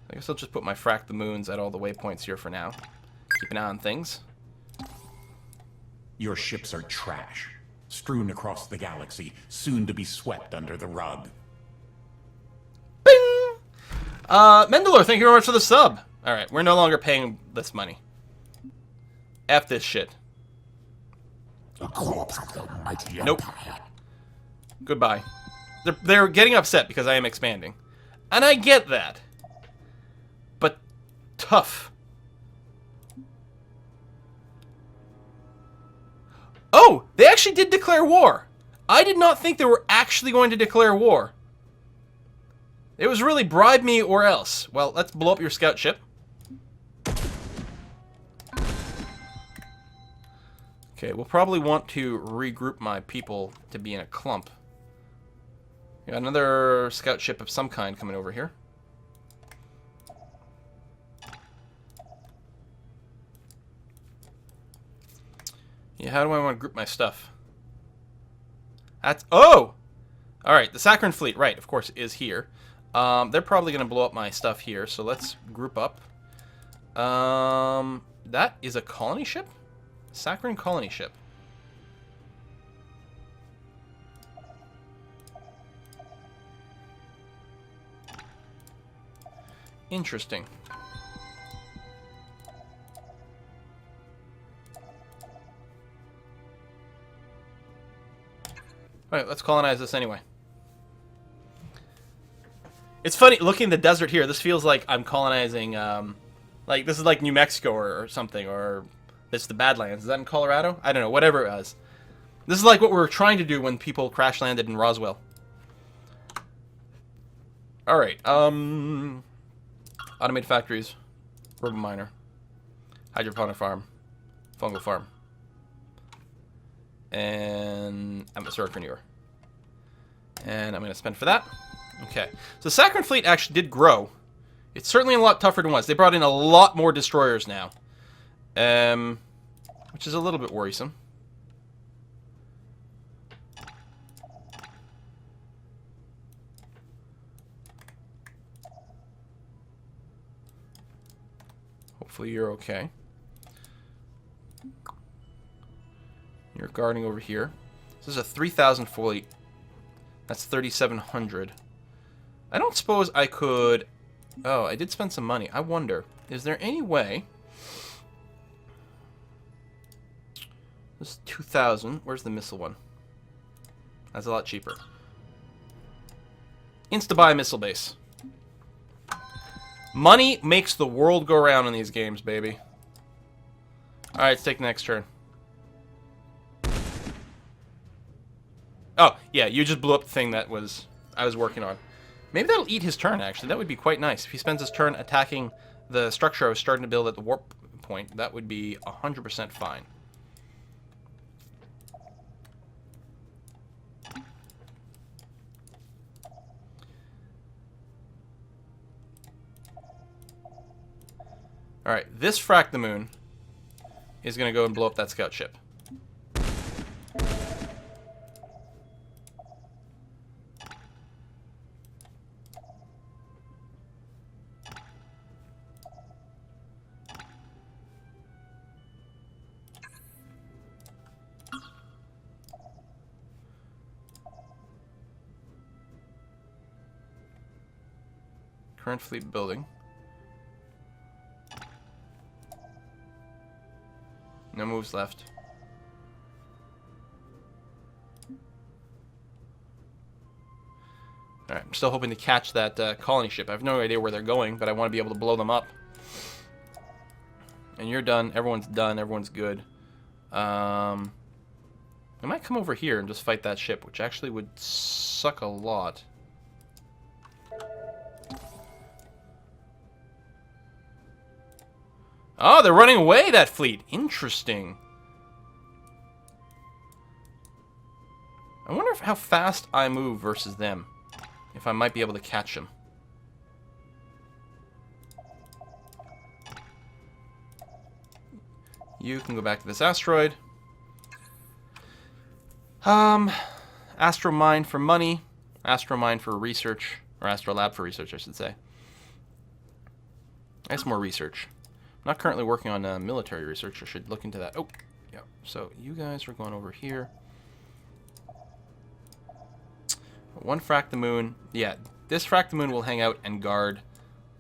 I guess I'll just put my frack the moons at all the waypoints here for now. Keep an eye on things. Your ships are trash, strewn across the galaxy, soon to be swept under the rug. Bing! Mendalore, thank you very much for the sub. Alright, we're no longer paying this money. F this shit. The corpse of the mighty Nope. empire. Goodbye. They're getting upset because I am expanding. And I get that. But tough. Oh, they actually did declare war. I did not think they were actually going to declare war. It was really bribe me or else. Well, let's blow up your scout ship. Okay, we'll probably want to regroup my people to be in a clump. Got another scout ship of some kind coming over here. Yeah, how do I want to group my stuff? That's... Oh! Alright, the Sakaran fleet, right, of course, is here. They're probably going to blow up my stuff here, so let's group up. That is a colony ship? Sakaran colony ship. Interesting. Alright, let's colonize this anyway. It's funny, looking at the desert here, this feels like I'm colonizing, like, this is like New Mexico or something, or this is the Badlands. Is that in Colorado? I don't know, whatever it was. This is like what we were trying to do when people crash landed in Roswell. Alright, automated factories, urban miner, hydroponic farm, fungal farm, and atmospheric renewer. And I'm going to spend for that. Okay, so the Sakaran fleet actually did grow. It's certainly a lot tougher than it was. They brought in a lot more destroyers now, which is a little bit worrisome. Hopefully you're okay. You're guarding over here. This is a 3,000 fleet. That's 3,700. I don't suppose I could... Oh, I did spend some money. I wonder, is there any way... This is 2,000. Where's the missile one? That's a lot cheaper. Insta-buy missile base. Money makes the world go round in these games, baby. Alright, let's take the next turn. Oh, yeah, you just blew up the thing that I was working on. Maybe that'll eat his turn, actually. That would be quite nice. If he spends his turn attacking the structure I was starting to build at the warp point, that would be 100% fine. Alright, this frack the moon is going to go and blow up that scout ship. Current fleet building. No moves left. Alright, I'm still hoping to catch that colony ship. I have no idea where they're going, but I want to be able to blow them up. And you're done. Everyone's done. Everyone's good. I might come over here and just fight that ship, which actually would suck a lot. Oh, they're running away, that fleet. Interesting. I wonder how fast I move versus them. If I might be able to catch them. You can go back to this asteroid. Astromine for money. Astromine for research. Or Astrolab for research, I should say. That's more research. I'm not currently working on military research. I should look into that. Oh, yeah. So you guys are going over here. One frack the moon. Yeah, this frack the moon will hang out and guard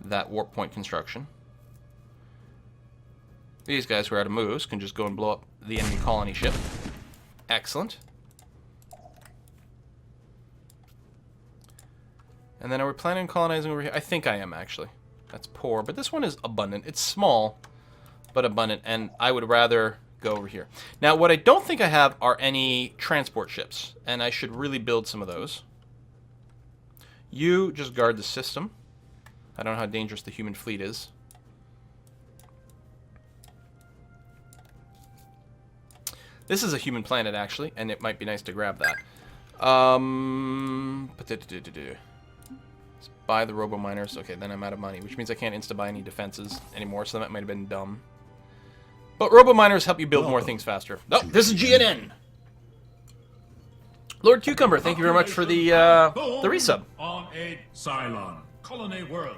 that warp point construction. These guys who are out of moves can just go and blow up the enemy colony ship. Excellent. And then are we planning on colonizing over here? I think I am, actually. That's poor, but this one is abundant. It's small, but abundant, and I would rather go over here. Now, what I don't think I have are any transport ships, and I should really build some of those. You just guard the system. I don't know how dangerous the human fleet is. This is a human planet, actually, and it might be nice to grab that. Let's buy the robo-miners. Okay, then I'm out of money, which means I can't insta-buy any defenses anymore, so that might have been dumb. But robo-miners help you build more things faster. Oh, this is GNN! Lord Cucumber, thank you very much for the resub. On a Cylon colony world.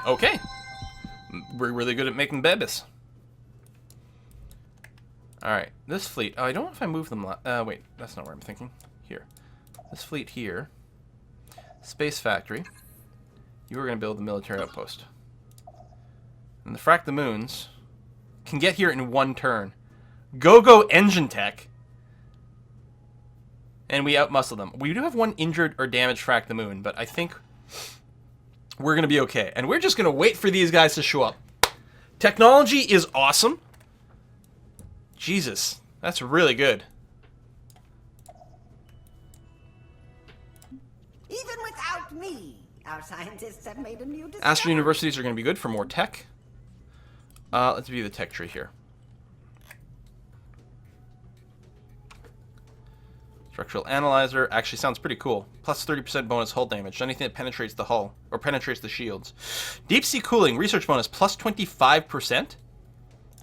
Okay. We're really good at making babies. Alright, this fleet. Oh, I don't know if I moved them. Wait, that's not where I'm thinking. Here. This fleet here. Space Factory. You are going to build the military outpost. And the Frack the Moons can get here in one turn. Go engine tech. And we outmuscle them. We do have one injured or damaged Frack the Moon, but I think we're going to be okay. And we're just going to wait for these guys to show up. Technology is awesome. Jesus, that's really good. Even without me, our scientists have made a new discovery. Astro universities are going to be good for more tech. Let's view the tech tree here. Structural analyzer actually sounds pretty cool. Plus 30% bonus hull damage. Anything that penetrates the hull or penetrates the shields. Deep sea cooling research bonus plus 25%.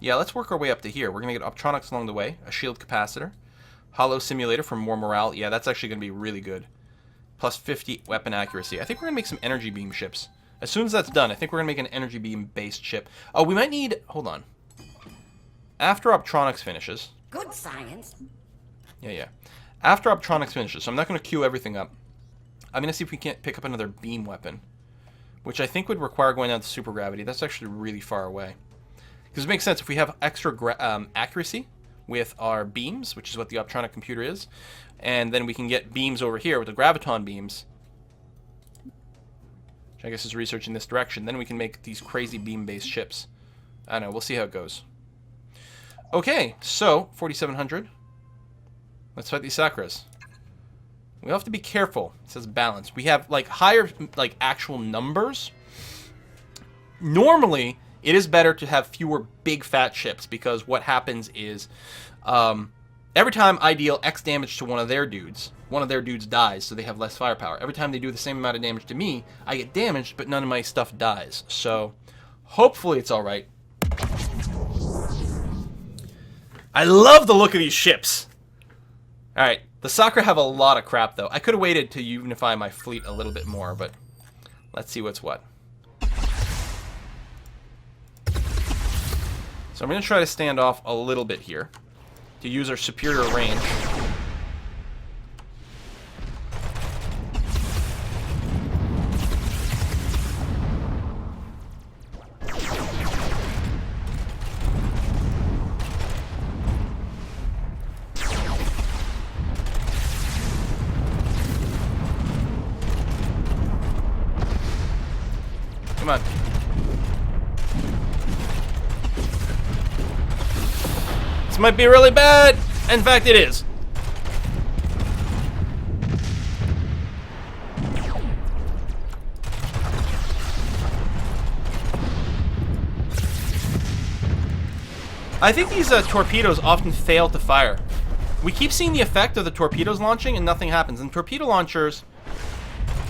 Yeah, let's work our way up to here. We're going to get optronics along the way. A shield capacitor. Hollow simulator for more morale. Yeah, that's actually going to be really good. Plus 50 weapon accuracy. I think we're going to make some energy beam ships. As soon as that's done, I think we're going to make an energy beam based ship. Oh, we might need... Hold on. After optronics finishes... Good science. Yeah. After optronics finishes, so I'm not going to queue everything up. I'm going to see if we can't pick up another beam weapon. Which I think would require going down to super gravity. That's actually really far away. Because it makes sense if we have extra accuracy with our beams, which is what the optronic computer is, and then we can get beams over here with the graviton beams, which I guess is research in this direction, then we can make these crazy beam-based ships. I don't know, we'll see how it goes. Okay, so, 4,700. Let's fight these Sakaras. We have to be careful. It says balance. We have, like, higher, like, actual numbers. Normally... it is better to have fewer big fat ships because what happens is every time I deal X damage to one of their dudes dies, so they have less firepower. Every time they do the same amount of damage to me, I get damaged, but none of my stuff dies. So hopefully it's alright. I love the look of these ships. Alright, the Sakura have a lot of crap though. I could have waited to unify my fleet a little bit more, but let's see what's what. So I'm going to try to stand off a little bit here to use our superior range. Come on. Might be really bad. In fact, it is. I think these torpedoes often fail to fire. We keep seeing the effect of the torpedoes launching and nothing happens. And torpedo launchers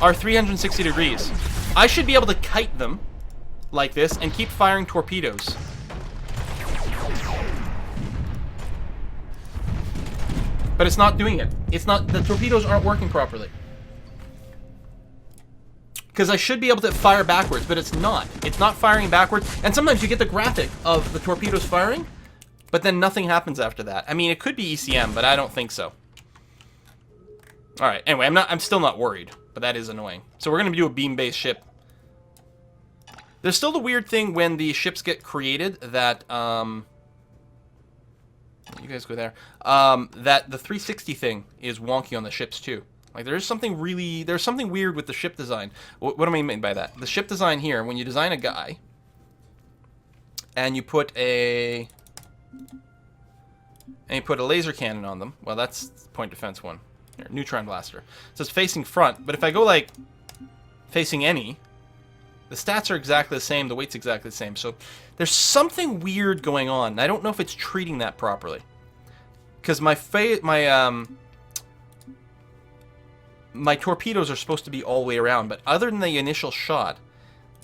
are 360 degrees. I should be able to kite them like this and keep firing torpedoes. But it's not doing it. It's not, the torpedoes aren't working properly. because I should be able to fire backwards, but it's not. It's not firing backwards, and sometimes you get the graphic of the torpedoes firing, but then nothing happens after that. I mean, it could be ECM, but I don't think so. All right. Anyway, I'm still not worried, but that is annoying. So we're gonna do a beam-based ship. There's still the weird thing when the ships get created that you guys go there. That the 360 thing is wonky on the ships too. Like there's something weird with the ship design. What do I mean by that? The ship design here, when you design a guy and you put a laser cannon on them. Well, that's point defense one. Here, neutron blaster. So it's facing front, but if I go like facing any, the stats are exactly the same, the weight's exactly the same. So there's something weird going on. I don't know if it's treating that properly. Because my torpedoes are supposed to be all the way around, but other than the initial shot,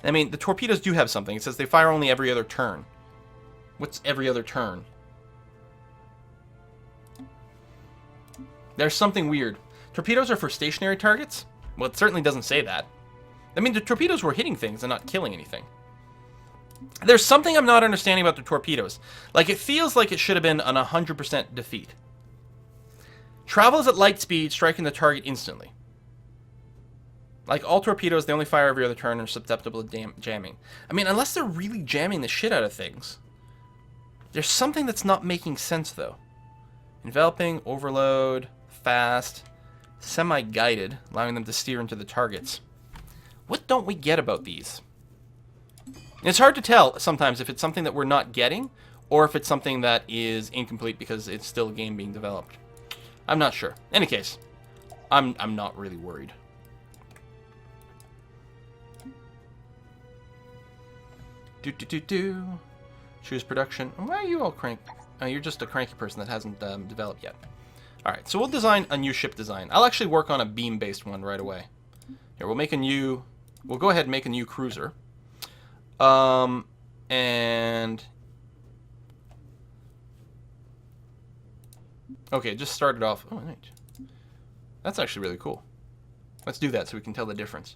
I mean, the torpedoes do have something. It says they fire only every other turn. What's every other turn? There's something weird. Torpedoes are for stationary targets? Well, it certainly doesn't say that. I mean, the torpedoes were hitting things and not killing anything. There's something I'm not understanding about the torpedoes. Like, it feels like it should have been an 100% defeat. Travels at light speed, striking the target instantly. Like all torpedoes, they only fire every other turn and are susceptible to jamming. I mean, unless they're really jamming the shit out of things. There's something that's not making sense, though. Enveloping, overload, fast, semi-guided, allowing them to steer into the targets. What don't we get about these? It's hard to tell sometimes if it's something that we're not getting or if it's something that is incomplete because it's still a game being developed. I'm not sure. In any case, I'm not really worried. Choose production. Why are you all cranky? Oh, you're just a cranky person that hasn't developed yet. Alright, so we'll design a new ship design. I'll actually work on a beam-based one right away. Here, we'll go ahead and make a new cruiser. And... Okay, just started off... Oh, right. That's actually really cool. Let's do that so we can tell the difference.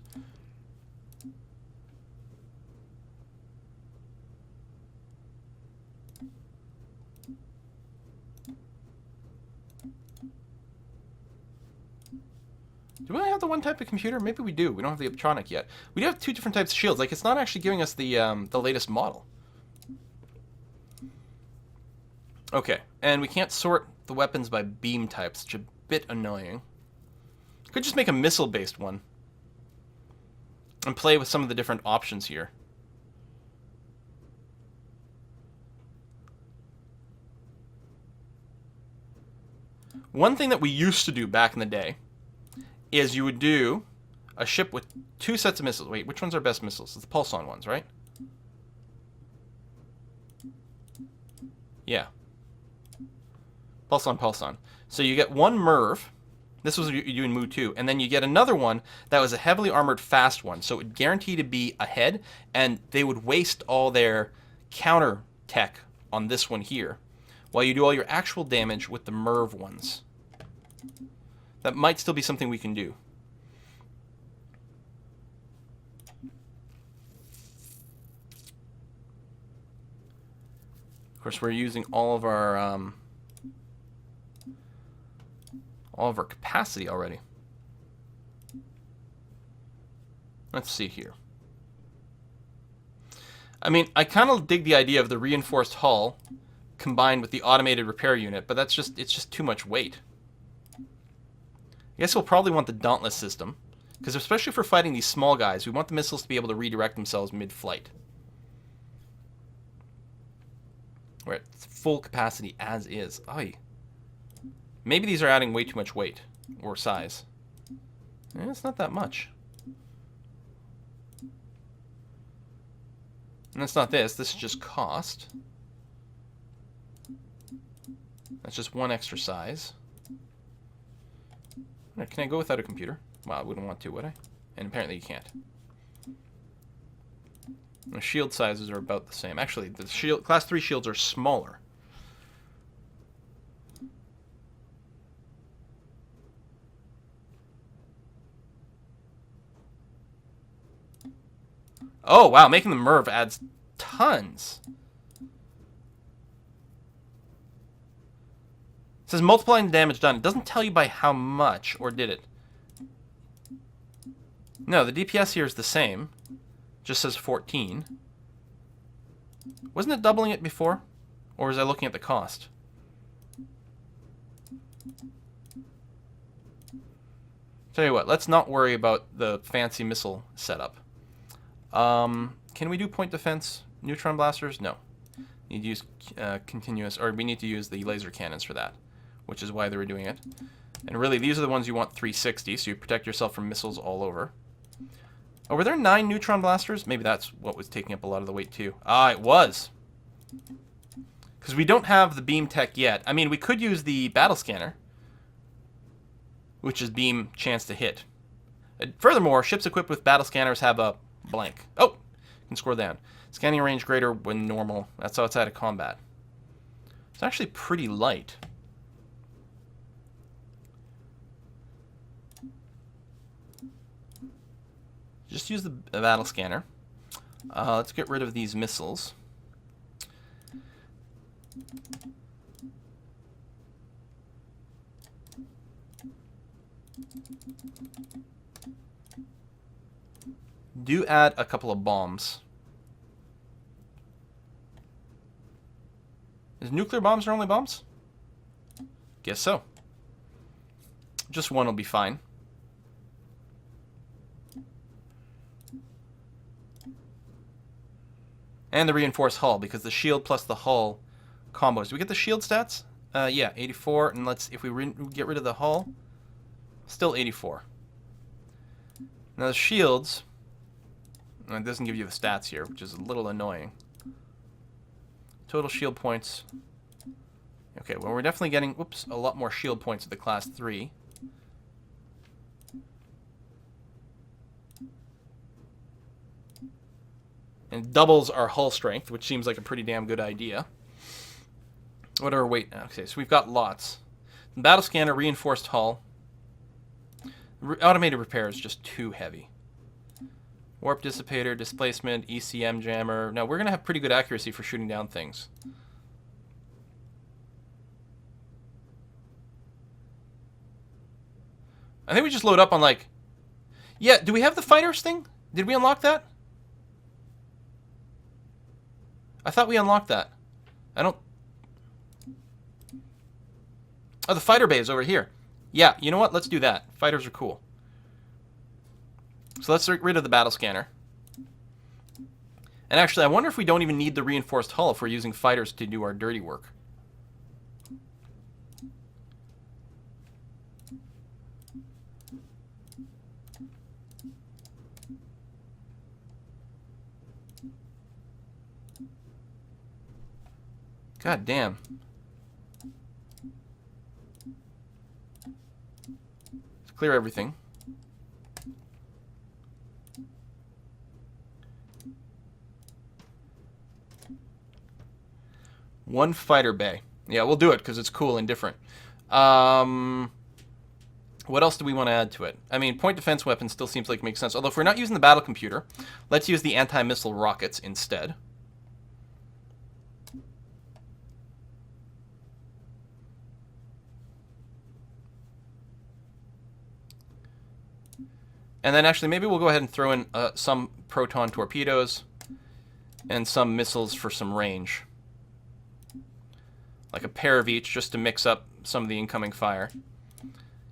Do we only have the one type of computer? Maybe we do. We don't have the optronic yet. We do have two different types of shields. Like, it's not actually giving us the latest model. Okay, and we can't sort the weapons by beam types, which is a bit annoying. Could just make a missile-based one. And play with some of the different options here. One thing that we used to do back in the day is you would do a ship with two sets of missiles. Wait, which ones are best missiles? It's the pulse-on ones, right? Yeah. Pulse-on, pulse-on. So you get one MIRV. This was what you do in Mu 2. And then you get another one that was a heavily armored fast one. So it would guarantee to be ahead, and they would waste all their counter tech on this one here, while you do all your actual damage with the MIRV ones. That might still be something we can do. Of course, we're using all of our capacity already. Let's see here. I mean, I kind of dig the idea of the reinforced hull combined with the automated repair unit, but it's just too much weight. I guess we'll probably want the Dauntless system, because especially for fighting these small guys, we want the missiles to be able to redirect themselves mid-flight. We're at full capacity as is. Aye. Maybe these are adding way too much weight or size. It's not that much. And that's not this. This is just cost. That's just one extra size. Can I go without a computer? Well, I wouldn't want to, would I? And apparently you can't. The shield sizes are about the same. Actually, the shield, class 3 shields are smaller. Oh, wow. Making the Merv adds tons. It says multiplying the damage done. It doesn't tell you by how much, or did it? No, the DPS here is the same. Just says 14. Wasn't it doubling it before? Or was I looking at the cost? Tell you what, let's not worry about the fancy missile setup. Can we do point defense? Neutron blasters? No. Need to use continuous, or we need to use the laser cannons for that, which is why they were doing it. And really, these are the ones you want 360, so you protect yourself from missiles all over. Oh, were there 9 neutron blasters? Maybe that's what was taking up a lot of the weight, too. Ah, it was. Because we don't have the beam tech yet. I mean, we could use the battle scanner, which is beam chance to hit. Furthermore, ships equipped with battle scanners have a blank. Oh, can scroll down. Scanning range greater when normal. That's outside of combat. It's actually pretty light. Just use the battle scanner. Let's get rid of these missiles. Do add a couple of bombs. Is nuclear bombs our only bombs? Guess so. Just one will be fine. And the reinforced hull, because the shield plus the hull combos. Do we get the shield stats? Yeah, 84. And let's, if we get rid of the hull, still 84. Now the shields, it doesn't give you the stats here, which is a little annoying. Total shield points. Okay, well we're definitely getting, whoops, a lot more shield points at the class 3. And doubles our hull strength, which seems like a pretty damn good idea. What are our weight now? Okay, so we've got lots. Battle scanner, reinforced hull. Automated repair is just too heavy. Warp dissipator, displacement, ECM jammer. Now, we're going to have pretty good accuracy for shooting down things. I think we just load up on, like... Yeah, do we have the fighters thing? Did we unlock that? I thought we unlocked that. I don't... Oh, the fighter bay is over here. Yeah, you know what? Let's do that. Fighters are cool. So let's get rid of the battle scanner. And actually, I wonder if we don't even need the reinforced hull if we're using fighters to do our dirty work. God damn. Let's clear everything. One fighter bay. Yeah, we'll do it because it's cool and different. What else do we want to add to it? I mean, point defense weapon still seems like it makes sense. Although if we're not using the battle computer, let's use the anti-missile rockets instead. And then actually, maybe we'll go ahead and throw in some proton torpedoes and some missiles for some range. Like a pair of each, just to mix up some of the incoming fire.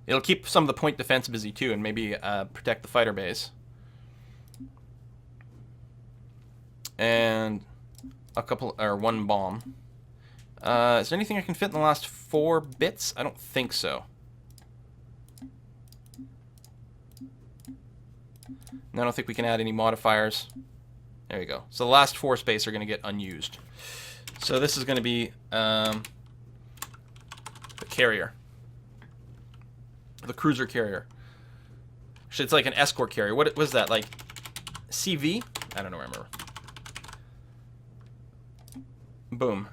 It'll keep some of the point defense busy too, and maybe protect the fighter bays. And a couple, or one bomb. Is there anything I can fit in the last 4 bits? I don't think so. I don't think we can add any modifiers. There we go. So the last 4 space are going to get unused. So this is going to be the carrier. The cruiser carrier. Actually, it's like an escort carrier. What was that? Like CV? I don't know, remember. Boom.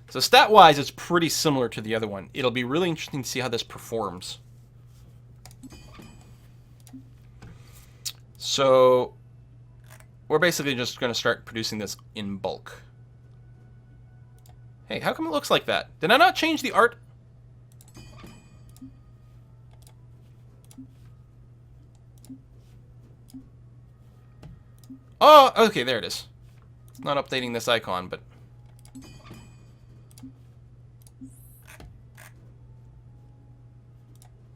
So stat-wise, it's pretty similar to the other one. It'll be really interesting to see how this performs. So we're basically just going to start producing this in bulk. Hey, how come it looks like that? Did I not change the art? Oh, okay, there it is. It's not updating this icon, but...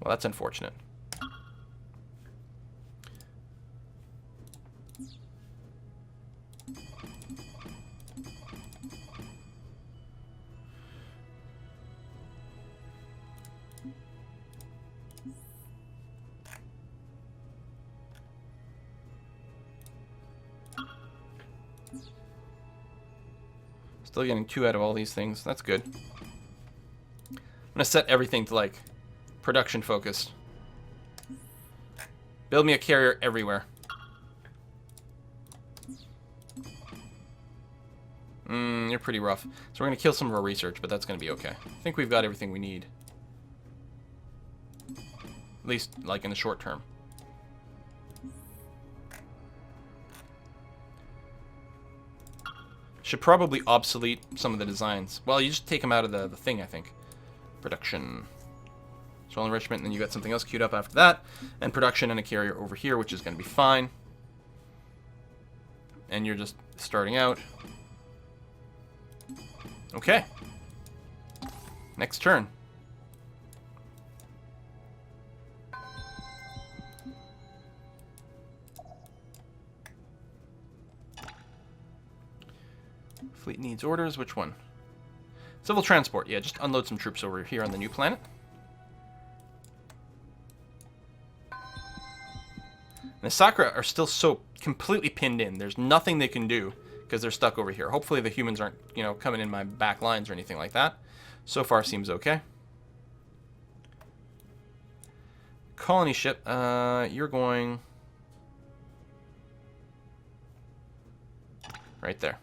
Well, that's unfortunate. Still getting 2 out of all these things. That's good. I'm gonna set everything to, like, production focused. Build me a carrier everywhere. You're pretty rough. So we're gonna kill some of our research, but that's gonna be okay. I think we've got everything we need. At least, like, in the short term. Should probably obsolete some of the designs. Well, you just take them out of the thing, I think. Production. Soil enrichment, and then you got something else queued up after that. And production and a carrier over here, which is going to be fine. And you're just starting out. Okay. Next turn. Fleet needs orders. Which one? Civil transport. Yeah, just unload some troops over here on the new planet. And the Sakaran are still so completely pinned in. There's nothing they can do because they're stuck over here. Hopefully the humans aren't, you know, coming in my back lines or anything like that. So far seems okay. Colony ship. You're going right there.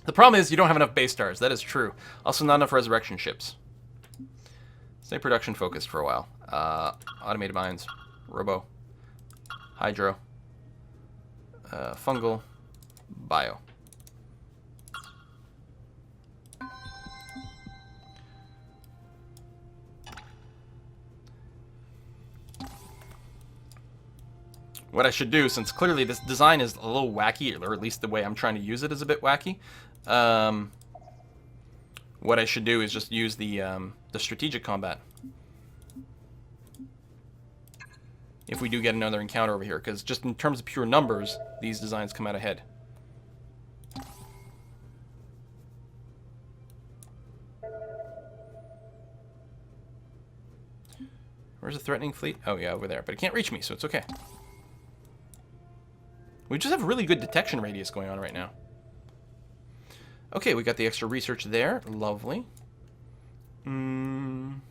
The problem is you don't have enough base stars. That is true. Also, not enough resurrection ships. Stay production focused for a while. Automated mines, robo, hydro, fungal, bio. What I should do, since clearly this design is a little wacky, or at least the way I'm trying to use it is a bit wacky, what I should do is just use the strategic combat. If we do get another encounter over here, because just in terms of pure numbers, these designs come out ahead. Where's the threatening fleet? Oh yeah, over there. But it can't reach me, so it's okay. We just have really good detection radius going on right now. Okay, we got the extra research there. Lovely. I'm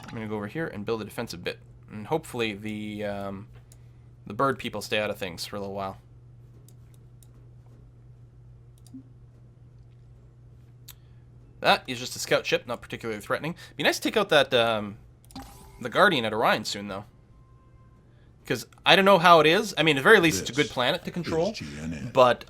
going to go over here and build a defensive bit. And hopefully the bird people stay out of things for a little while. That is just a scout ship, not particularly threatening. Be nice to take out that the Guardian at Orion soon, though. Because I don't know how it is. I mean, at the very least, it's a good planet to control. But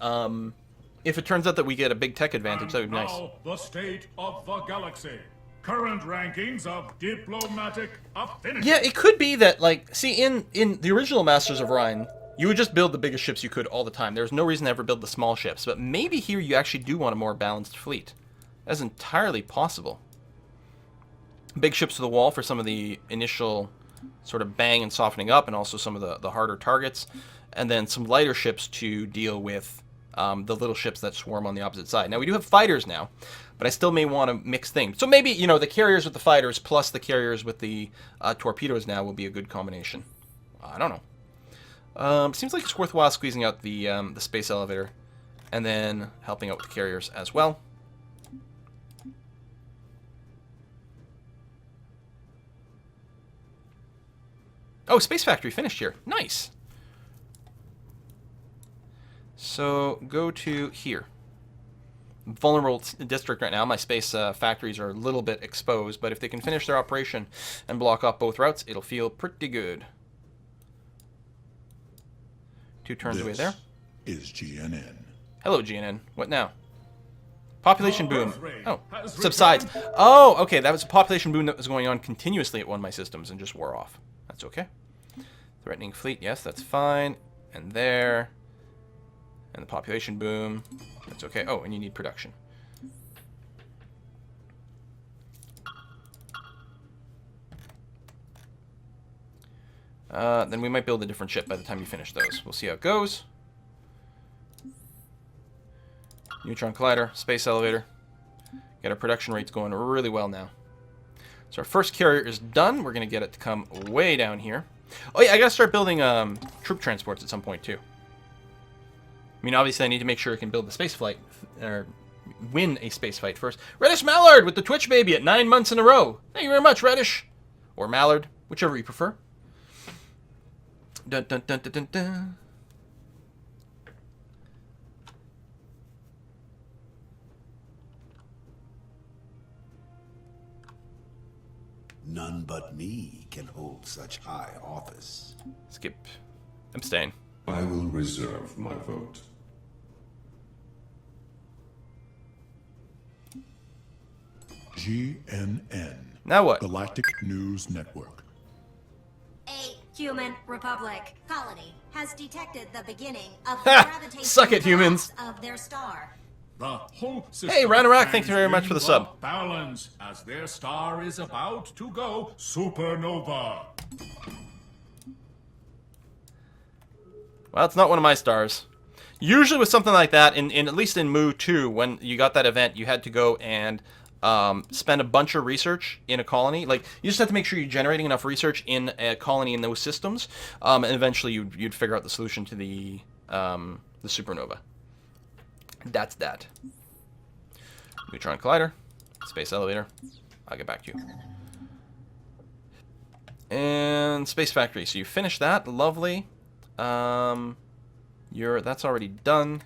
if it turns out that we get a big tech advantage, that would be nice. Now, the state of the galaxy. Current rankings of diplomatic affinity. Yeah, it could be that, like, see, in the original Masters of Orion, you would just build the biggest ships you could all the time. There's no reason to ever build the small ships. But maybe here you actually do want a more balanced fleet. That's entirely possible. Big ships to the wall for some of the initial sort of bang and softening up, and also some of the harder targets, and then some lighter ships to deal with the little ships that swarm on the opposite side. Now, we do have fighters now, but I still may want to mix things. So maybe, you know, the carriers with the fighters plus the carriers with the torpedoes now will be a good combination. I don't know. Seems like it's worthwhile squeezing out the space elevator and then helping out with the carriers as well. Oh, Space Factory finished here. Nice. So go to here. Vulnerable district right now. My space factories are a little bit exposed, but if they can finish their operation and block off both routes, it'll feel pretty good. 2 turns away there. Is GNN. Hello, GNN. What now? Population boom. Oh, subsides. Oh, okay. That was a population boom that was going on continuously at one of my systems and just wore off. That's okay. Threatening fleet. Yes, that's fine. And there. And the population boom. That's okay. Oh, and you need production. Then we might build a different ship by the time you finish those. We'll see how it goes. Neutron collider, space elevator. Get our production rates going really well now. So our first carrier is done. We're going to get it to come way down here. Oh yeah, I got to start building troop transports at some point too. I mean, obviously I need to make sure I can build the space flight, or win a space fight first. Reddish Mallard with the Twitch baby at 9 months in a row. Thank you very much, Reddish. Or Mallard, whichever you prefer. Dun dun dun dun dun dun. None but me can hold such high office. Skip. Abstain. I will reserve my vote. GNN. Now what? Galactic News Network. A human republic colony has detected the beginning of the gravitational Suck it, humans. collapse of their star. The whole system Hey, Ranarak, thank you stands very much for the in sub. Balance as their star is about to go supernova. Well, it's not one of my stars. Usually with something like that, in at least in Mu 2, when you got that event, you had to go and spend a bunch of research in a colony. Like, you just have to make sure you're generating enough research in a colony in those systems, and eventually you'd figure out the solution to the supernova. That's that. Neutron collider, space elevator. I'll get back to you. And space factory. So you finished that, lovely. That's already done.